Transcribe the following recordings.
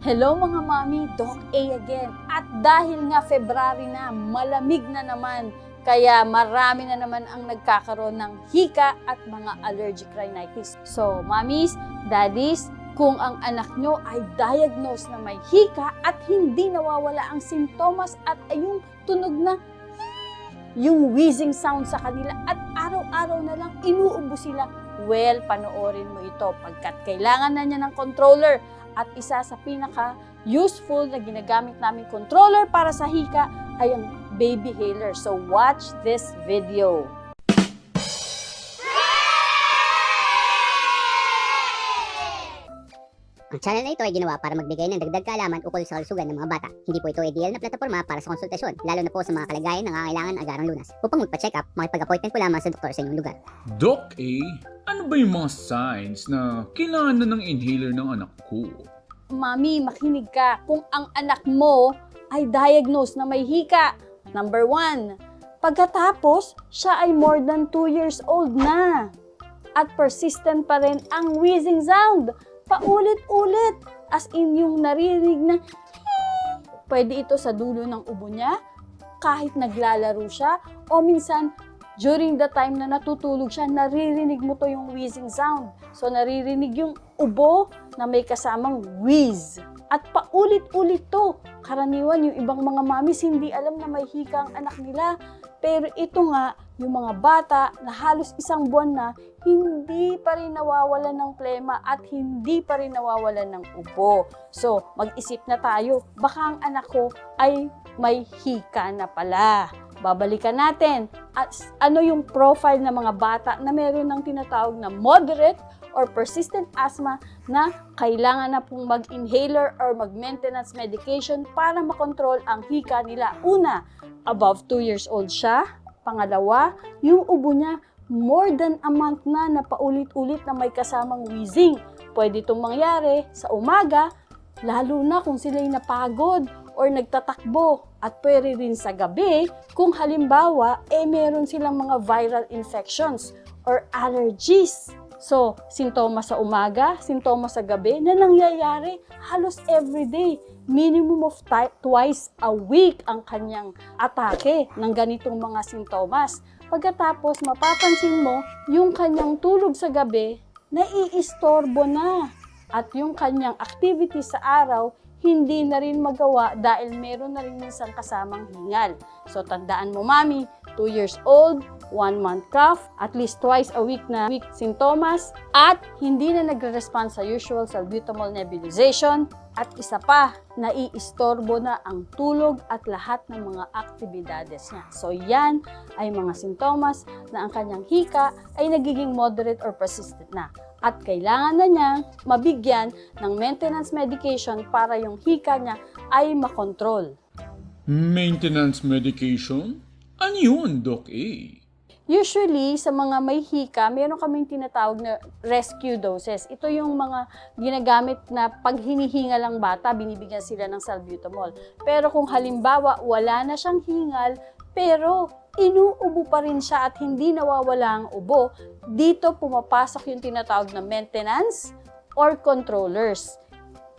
Hello mga mami, Doc A again. At dahil nga February na, malamig na naman, kaya marami na naman ang nagkakaroon ng hika at mga allergic rhinitis. So, mommies, daddies, kung ang anak nyo ay diagnosed na may hika at hindi nawawala ang sintomas at yung tunog na yung wheezing sound sa kanila at araw-araw na lang inuubo sila, well, panoorin mo ito pagkat kailangan na niya ng controller. At isa sa pinaka-useful na ginagamit namin controller para sa hika ay ang Baby Hailer. So watch this video. Ang channel na ito ay ginawa para magbigay ng dagdag kaalaman ukol sa kalusugan ng mga bata. Hindi po ito ideal na plataforma para sa konsultasyon, lalo na po sa mga kalagayan na nangangailangan agarang lunas. Upang magpa-check up, makipag-appointment po lamang sa doktor sa inyong lugar. Doc A, ano ba yung mga signs na kailangan na ng inhaler ng anak ko? Mami, makinig ka. Kung ang anak mo ay diagnosed na may hika, number 1, pagkatapos siya ay more than 2 years old na at persistent pa rin ang wheezing sound. Paulit-ulit, as in yung naririnig na pwede ito sa dulo ng ubo niya, kahit naglalaro siya, o minsan, during the time na natutulog siya, naririnig mo to yung wheezing sound. So, naririnig yung ubo na may kasamang wheeze. At paulit-ulit to. Karaniwan, yung ibang mga mamis, hindi alam na may hika ang anak nila. Pero ito nga, yung mga bata na halos 1 buwan na, hindi pa rin nawawalan ng plema at hindi pa rin nawawalan ng ubo. So, mag-isip na tayo, baka ang anak ko ay may hika na pala. Babalikan natin at ano yung profile ng mga bata na meron ng tinatawag na moderate or persistent asthma na kailangan na pong mag-inhaler or mag-maintenance medication para makontrol ang hika nila. Una, above 2 years old siya. Pangalawa, yung ubo niya more than a month na paulit-ulit na may kasamang wheezing. Pwede itong mangyari sa umaga, lalo na kung sila'y napagod or nagtatakbo. At pwede rin sa gabi kung halimbawa, meron silang mga viral infections or allergies. So, sintomas sa umaga, sintomas sa gabi na nangyayari halos everyday. Minimum of twice a week ang kanyang atake ng ganitong mga sintomas. Pagkatapos, mapapansin mo, yung kanyang tulog sa gabi, naiistorbo na. At yung kanyang activity sa araw, hindi na rin magawa dahil meron na rin minsan kasamang hingal. So, tandaan mo, mami, 2 years old, 1 month cough, at least twice a week na sintomas, at hindi na nagre-respond sa usual salbutamol nebulization, at isa pa, naiistorbo na ang tulog at lahat ng mga aktibidades niya. So, yan ay mga sintomas na ang kanyang hika ay nagiging moderate or persistent na. At kailangan na niya mabigyan ng maintenance medication para yung hika niya ay makontrol. Maintenance medication? Ano yun, Doc A? Usually, sa mga may hika, meron kaming tinatawag na rescue doses. Ito yung mga ginagamit na pag hinihingal ang bata, binibigyan sila ng salbutamol. Pero kung halimbawa, wala na siyang hingal, pero inuubo pa rin siya at hindi nawawala ang ubo, dito pumapasok yung tinatawag na maintenance or controllers.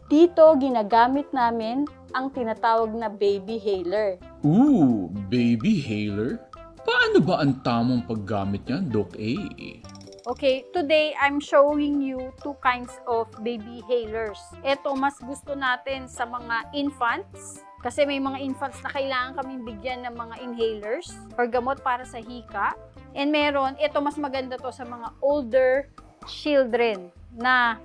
Dito, ginagamit namin ang tinatawag na Baby Hailer. Ooh, Baby Hailer? Paano ba ang tamang paggamit niyan, Doc A? Okay, today I'm showing you 2 kinds of baby hailers. Ito, mas gusto natin sa mga infants. Kasi may mga infants na kailangan kaming bigyan ng mga inhalers or gamot para sa hika. And meron, ito mas maganda to sa mga older children na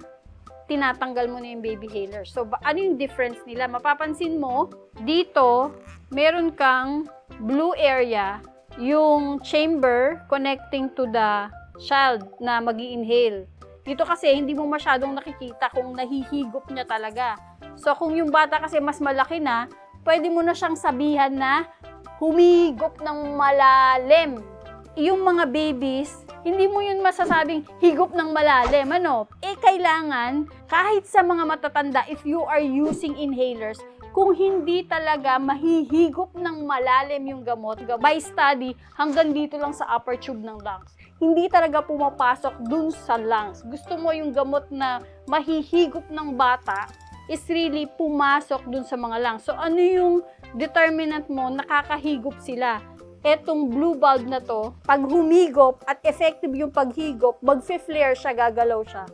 tinatanggal mo na yung baby hailer. So, ano yung difference nila? Mapapansin mo, dito, meron kang blue area, yung chamber connecting to the child na mag-i-inhale. Dito kasi, hindi mo masyadong nakikita kung nahihigop niya talaga. So, kung yung bata kasi mas malaki na, pwede mo na siyang sabihan na humigop ng malalim. Yung mga babies, hindi mo yun masasabing higop ng malalim, ano? Kailangan, kahit sa mga matatanda, if you are using inhalers, kung hindi talaga mahihigop ng malalim yung gamot, by study, hanggang dito lang sa upper tube ng lungs. Hindi talaga pumapasok dun sa lungs. Gusto mo yung gamot na mahihigop ng bata is really pumasok dun sa mga lungs. So, ano yung determinant mo? Nakakahigop sila. Etong blue bulb na to, pag humigop at effective yung paghigop, mag-flare siya, gagalaw siya.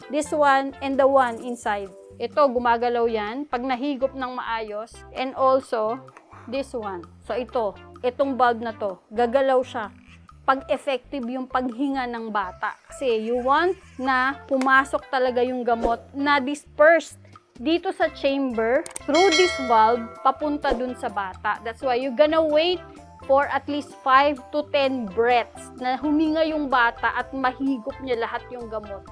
This one and the one inside. Ito, gumagalaw yan pag nahigop ng maayos. And also, this one. So, itong bulb na to, gagalaw siya pag effective yung paghinga ng bata. Kasi you want na pumasok talaga yung gamot na dispersed dito sa chamber through this valve papunta dun sa bata. That's why you're gonna wait for at least 5 to 10 breaths na huminga yung bata at mahigop niya lahat yung gamot.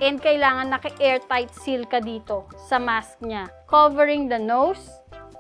And kailangan naka-airtight seal ka dito sa mask niya, covering the nose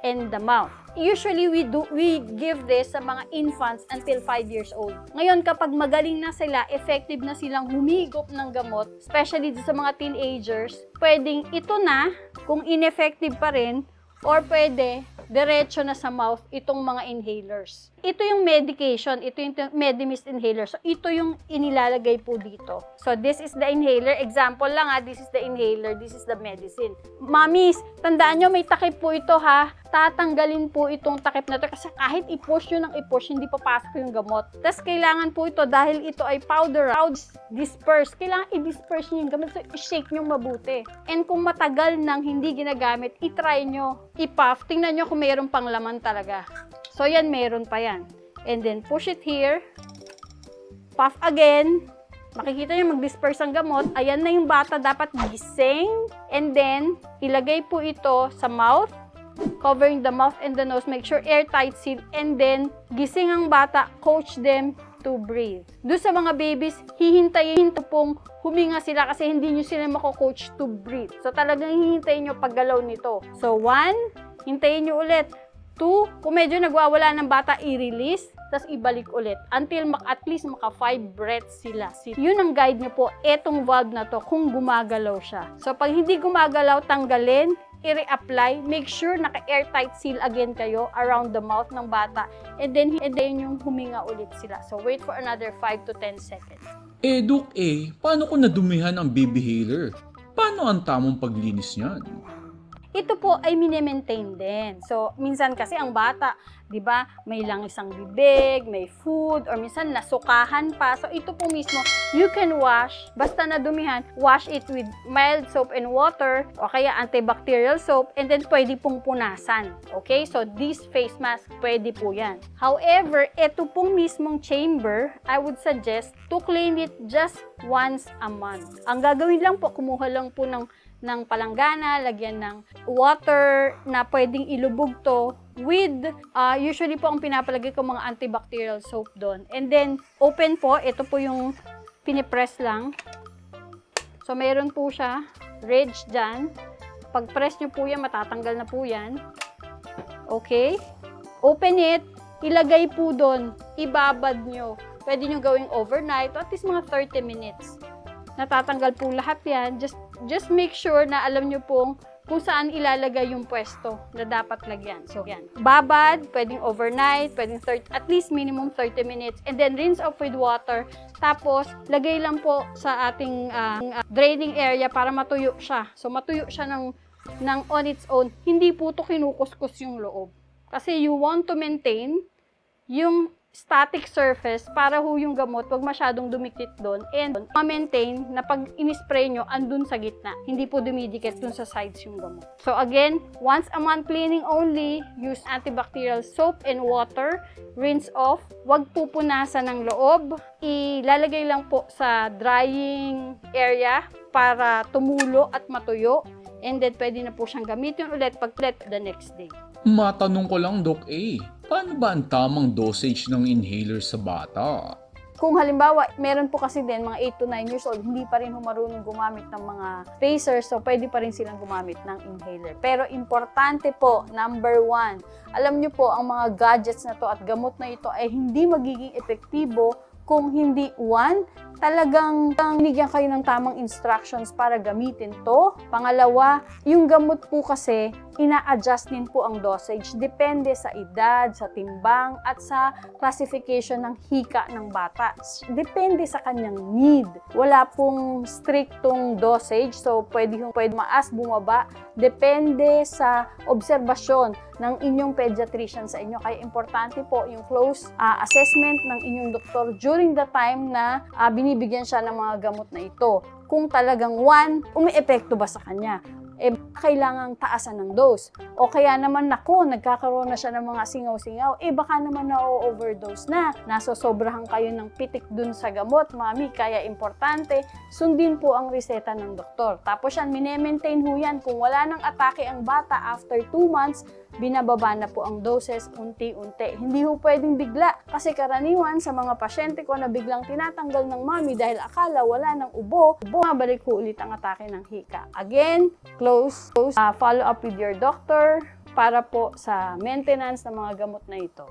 and the mouth. Usually, we give this sa mga infants until 5 years old. Ngayon, kapag magaling na sila, effective na silang humigop ng gamot, especially sa mga teenagers, pwedeng ito na, kung ineffective pa rin, or pwede, diretso na sa mouth itong mga inhalers. Ito yung medication, ito yung Medimist inhaler. So, ito yung inilalagay po dito. So, this is the inhaler. Example lang this is the inhaler, this is the medicine. Mamis, tandaan nyo, may takip po ito ha. Tatanggalin po itong takip na ito kasi kahit i-push nyo ng i-push, hindi papasok yung gamot. Tapos, kailangan po ito, dahil ito ay powder, disperse. Kailangan i-disperse nyo yung gamot. So, i-shake nyo mabuti. And kung matagal nang hindi ginagamit, i-try nyo, i-puff. Tingnan nyo kung mayroon pang laman talaga. So, yan, meron pa yan. And then, push it here. Puff again. Makikita nyo, mag-disperse ang gamot. Ayan na yung bata, dapat gising. And then, ilagay po ito sa mouth. Covering the mouth and the nose. Make sure airtight seal. And then, gising ang bata. Coach them to breathe. Doon sa mga babies, hihintayin pong huminga sila kasi hindi nyo sila mako-coach to breathe. So, talagang hihintayin nyo paggalaw nito. So, 1, hintayin nyo ulit. 2, kung medyo nagwawala ng bata, i-release, tapos ibalik ulit until at least maka 5 breaths sila. Yun ang guide nyo po, etong valve na to, kung gumagalaw siya. So, pag hindi gumagalaw, tanggalin, i-reapply, make sure naka-airtight seal again kayo around the mouth ng bata, and then yung huminga ulit sila. So, wait for another 5 to 10 seconds. Doc, paano kung nadumihan ang baby healer? Paano ang tamang paglinis niyan? Ito po ay mini-maintain din. So, minsan kasi ang bata, di ba, may langis ang bibig, may food, or minsan nasukahan pa. So, ito po mismo, you can wash, basta nadumihan, wash it with mild soap and water, o kaya antibacterial soap, and then pwede pong punasan. Okay? So, this face mask, pwede po yan. However, ito pong mismong chamber, I would suggest to clean it just once a month. Ang gagawin lang po, kumuha lang po ng palanggana, lagyan ng water na pwedeng ilubog to with, usually po ang pinapalagay ko mga antibacterial soap doon. And then, open po, ito po yung pinipress lang. So, meron po siya, ridge dyan. Pag press nyo po yan, matatanggal na po yan. Okay? Open it, ilagay po doon, ibabad nyo. Pwede nyo gawing overnight, at least mga 30 minutes. Natatanggal po lahat yan. Just make sure na alam nyo pong kung saan ilalagay yung pwesto na dapat lagyan. So, yan. Babad, pwedeng overnight, pwedeng at least minimum 30 minutes. And then, rinse off with water. Tapos, lagay lang po sa ating draining area para matuyo siya. So, matuyo siya ng on its own. Hindi po ito kinukuskus yung loob. Kasi you want to maintain yung static surface para ho yung gamot wag masyadong dumikit doon and ma-maintain na pag in-spray nyo andun sa gitna, hindi po dumidikit dun sa sides yung gamot. So again, once a month cleaning only, use antibacterial soap and water, rinse off, wag pupunasan ng loob, ilalagay lang po sa drying area para tumulo at matuyo, and then pwede na po siyang gamitin ulit pag the next day. Matanong ko lang, Doc paano ba ang tamang dosage ng inhaler sa bata? Kung halimbawa, meron po kasi din mga 8 to 9 years old, hindi pa rin marunong gumamit ng mga spacers, so pwede pa rin silang gumamit ng inhaler. Pero importante po, number 1, alam nyo po, ang mga gadgets na to at gamot na ito ay hindi magiging epektibo kung hindi, 1, talagang binigyan kayo ng tamang instructions para gamitin to. Pangalawa, yung gamot po kasi, ina-adjust din po ang dosage. Depende sa edad, sa timbang, at sa classification ng hika ng bata. Depende sa kanyang need. Wala pong strictong dosage, so pwede maas, bumaba. Depende sa obserbasyon ng inyong pediatrician sa inyo. Kaya importante po yung close assessment ng inyong doktor during the time na binibigyan siya ng mga gamot na ito. Kung talagang umiepekto ba sa kanya? Kailangang taasan ng dose. O kaya naman, nagkakaroon na siya ng mga singaw-singaw, baka naman na-overdose na. Nasosobrahan kayo ng pitik dun sa gamot, mami. Kaya importante, sundin po ang reseta ng doktor. Tapos yan, minemaintain ho yan. Kung wala nang atake ang bata after 2 months, binababa na po ang doses unti-unti. Hindi ho pwedeng bigla kasi karaniwan sa mga pasyente ko na biglang tinatanggal ng mami dahil akala wala ng ubo, bumabalik ho ulit ang atake ng hika. Again, close follow up with your doctor para po sa maintenance ng mga gamot na ito.